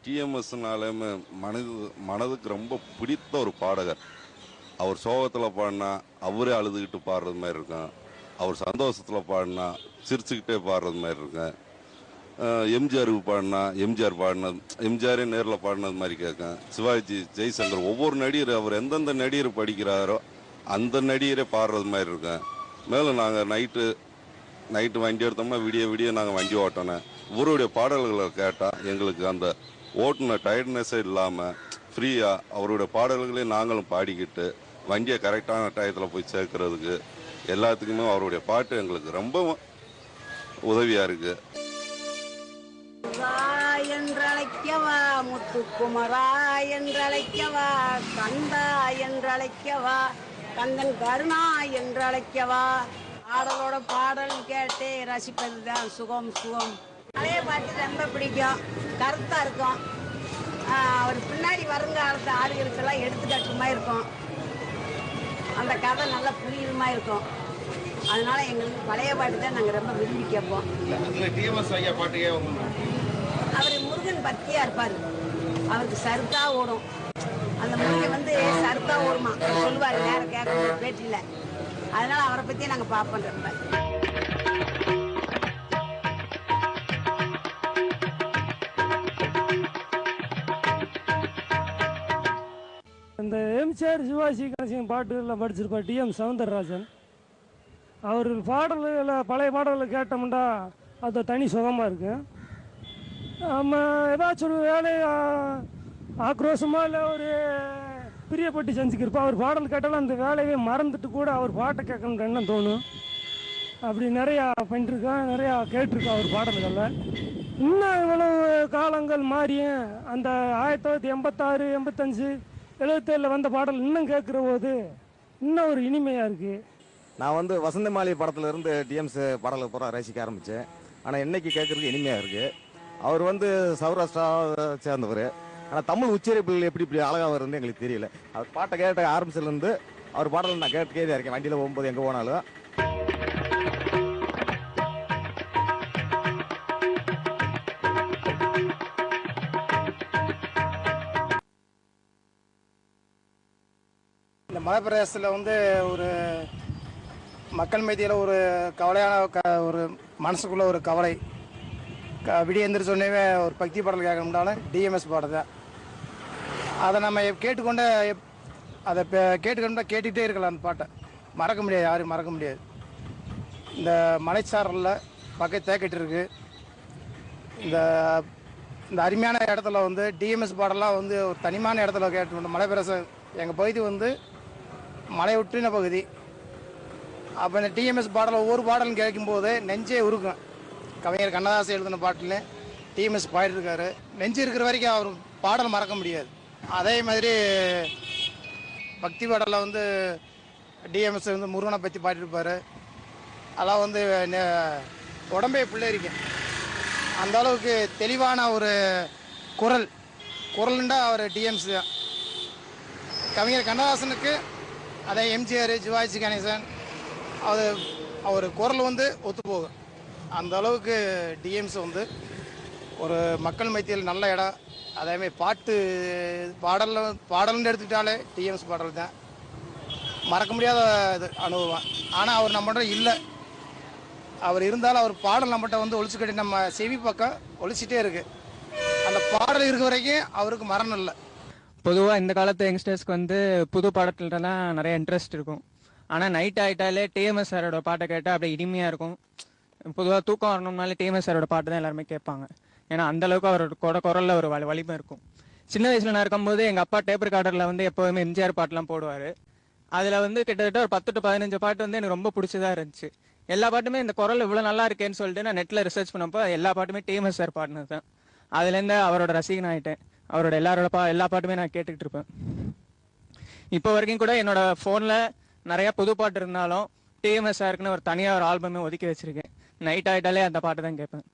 டிஎம்எஸ்னாலுமே மனதுக்கு ரொம்ப பிடித்த ஒரு பாடகர். அவர் சோகத்தில் பாடினா அவரே அழுதுகிட்டு பாடுறது மாதிரி இருக்கும். அவர் சந்தோஷத்தில் பாடினா சிரிச்சுக்கிட்டே பாடுறது மாதிரி இருக்கும். எம்ஜிஆருக்கு பாடினா எம்ஜிஆரே நேரில் பாடினது மாதிரி கேட்கும். சிவாஜி, ஜெய்சங்கர், ஒவ்வொரு நடிகர் அவர் எந்தெந்த நடிகர் படிக்கிறாரோ அந்த நடிகரே பாடுறது மாதிரி இருக்கும். மேலும் நாங்கள் நைட்டு வண்டி எடுத்தோம்னா விடிய நாங்கள் வண்டி ஓட்டணும். இவருடைய பாடல்களை கேட்டால் எங்களுக்கு அந்த ஓட்டுன டயர்ட்னஸே இல்லாமல் ஃப்ரீயாக அவருடைய பாடல்களே நாங்களும் பாடிக்கிட்டு வண்டியை கரெக்டான டயத்தில் போய் சேர்க்கறதுக்கு எல்லாத்துக்குமே அவருடைய பாட்டு எங்களுக்கு ரொம்ப உதவியாக இருக்குது. என்றழைக்கவா முத்துக்குமரா என்றழைக்கவா கந்தா என்றழைக்கவா கந்தன் கருணா என்றழைக்கவா பாடலோட பாடல் கேட்டு ரசிப்பது தான் சுகம். பழைய பாட்டு ரொம்ப பிடிக்கும், கருத்தா இருக்கும். அவர் பின்னாடி வருங்காலத்து ஆளுகளுக்கெல்லாம் எடுத்துக்காட்டு மாதிரி இருக்கும். அந்த கதை நல்லா புரியுற மாதிரி இருக்கும். அதனால எங்களுக்கு பழைய பாட்டு தான் நாங்கள் ரொம்ப விரும்பி கேட்போம். அவர் முருகன் பக்தியா இருப்பார். அவருக்கு சருக்கா ஓடும். அந்த முருகன் சருக்கா ஓடுமா சொல்லுவார் நேரம் கேட்க பேட்டியில். அதனால அவரை பற்றி நாங்கள் பார்ப்போம் ரொம்ப. இந்த எம்ஜிஆர், சிவாஜி கணேசன் பாட்டுகளில் படிச்சிருப்பார் டிஎம் சௌந்தரராஜன். அவர் பாடல்களை பழைய பாடல்களை கேட்டோம்னா அது தனி சுகமாக இருக்கு. நம்ம ஏதாச்சும் ஒரு வேலையை ஆக்ரோஷமாக இல்லை ஒரு பிரியப்பட்டு செஞ்சுக்கிருப்போம். அவர் பாடல் கேட்டாலும் அந்த வேலையை மறந்துட்டு கூட அவர் பாட்டை கேட்கணுன்ற எண்ணம் தோணும். அப்படி நிறையா பண்ணிருக்கேன், நிறையா கேட்டிருக்கேன் அவர் பாடல்களில். இன்னும் இவ்வளவு காலங்கள் மாறியும் அந்த 1986, 85, 77 வந்த பாடல் இன்னும் கேட்குற போது இன்னும் ஒரு இனிமையாக இருக்குது. நான் வசந்த மாளிகை படத்துல இருந்து டிஎம்ஸ் பாடலை பூரா ரசிக்க ஆரம்பித்தேன். ஆனால் இன்னைக்கு கேட்குறதுக்கு இனிமையாக இருக்குது. அவர் சௌராஷ்டிரா சேர்ந்தவர். ஆனால் தமிழ் உச்சரிப்புகள் எப்படி அழகாக வருதுன்னு எங்களுக்கு தெரியல. அவர் பாட்டை கேட்ட ஆரம்பிச்சிலேருந்து அவர் பாடலை நான் கேட்டுக்கே தான் இருக்கேன். வண்டியில் போகும்போது எங்கே போனாலும். இந்த மலை பிரதேசத்தில் ஒரு மக்கள் மத்தியில் ஒரு கவலையான ஒரு மனசுக்குள்ள ஒரு கவலை. விடிய எந்திரிச்சோடனே ஒரு பக்தி பாடல் கேட்கணும்னாலும் டிஎம்எஸ் பாடல் தான். அதை நம்ம கேட்டுக்கொண்டே கேட்டுக்கிட்டே இருக்கலாம். அந்த பாட்டை மறக்க முடியாது, யாரும் மறக்க முடியாது. இந்த மலைச்சாரலில் பக்கம் தேக்கிட்டு இருக்கு. இந்த இந்த அருமையான இடத்துல டிஎம்எஸ் பாடலாம் ஒரு தனிமான இடத்துல கேட்டு மலை பிரதேசம். எங்கள் பகுதி மலை ஒட்டின பகுதி. அப்போ இந்த டிஎம்எஸ் பாடலை ஒவ்வொரு பாடலும் கேட்கும்போது நெஞ்சே உருக்கும். கவிஞர் கண்ணதாசன் எழுதின பாட்டில் டிஎம்எஸ் பாடிருக்காரு. நெஞ்சு இருக்கிற வரைக்கும் அவர் பாடல் மறக்க முடியாது. அதே மாதிரி பக்தி பாடலில் டிஎம்எஸ் முருகனை பற்றி பாடிருப்பார். அதெல்லாம் உடம்பே பிள்ளைரிக்கும். அந்த அளவுக்கு தெளிவான ஒரு குரல்ண்டா அவர் டிஎம்எஸ் தான். கவிஞர் கண்ணதாசனுக்கு அதே எம்ஜிஆர், சிவாஜி கணேசன் அவர் குரல் ஒத்து போகும். அந்த அளவுக்கு டிஎம்ஸ் ஒரு மக்கள் மத்தியில் நல்ல இடம். அதேமாதிரி பாடல்னு எடுத்துக்கிட்டாலே டிஎம்ஸ் பாடல் தான் மறக்க முடியாத இது அனுபவம். ஆனால் அவர் நம்மகிட்ட இல்லை. அவர் இருந்தாலும் அவர் பாடல் நம்மகிட்ட ஒழிச்சுக்கிட்டு நம்ம செவி பக்கம் ஒழிச்சிட்டே இருக்கு. அந்த பாடல் இருக்க வரைக்கும் அவருக்கு மரணம் இல்லை. பொதுவாக இந்த காலத்து யங்ஸ்டர்ஸ்க்கு புது பாடத்துலலாம் நிறைய இன்ட்ரெஸ்ட் இருக்கும். ஆனால் நைட் ஆகிட்டாலே டிஎம்எஸ் சாரோட பாட்டை கேட்டால் அப்படியே இனிமையாக இருக்கும். பொதுவாக தூக்கம் வரணும்னாலே டிஎம்எஸ் சாரோட பாட்டு தான் எல்லாருமே கேட்பாங்க. ஏன்னா அந்தளவுக்கு அவரோட குரலில் ஒரு வலிமை இருக்கும். சின்ன வயசில் நான் இருக்கும்போது எங்கள் அப்பா டேப் ரெக்கார்டரில் எப்போதுமே எம்ஜிஆர் பாட்டெலாம் போடுவார். அதில் கிட்டத்தட்ட ஒரு 10 to 15 பாட்டு எனக்கு ரொம்ப பிடிச்சதாக இருந்துச்சு. எல்லா பாட்டுமே இந்த குரல் இவ்வளோ நல்லா இருக்கேன்னு சொல்லிட்டு நான் நெட்டில் ரிசர்ச் பண்ணப்போ எல்லா பாட்டுமே டிஎம்எஸ் சார் பாடினது தான். அதுலேருந்து அவரோட ரசிகன் ஆகிட்டேன். அவரோட எல்லா பாட்டுமே நான் கேட்டுக்கிட்டு இருப்பேன். இப்போ வரைக்கும் கூட என்னோட ஃபோனில் நிறைய புது பாட்டு இருந்தாலும் டிஎம்எஸ் சாருக்குன்னு ஒரு தனியாக ஒரு ஆல்பமே ஒதுக்கி வச்சிருக்கேன். நைட் ஆகிட்டாலே அந்த பாட்டு தான் கேட்பேன்.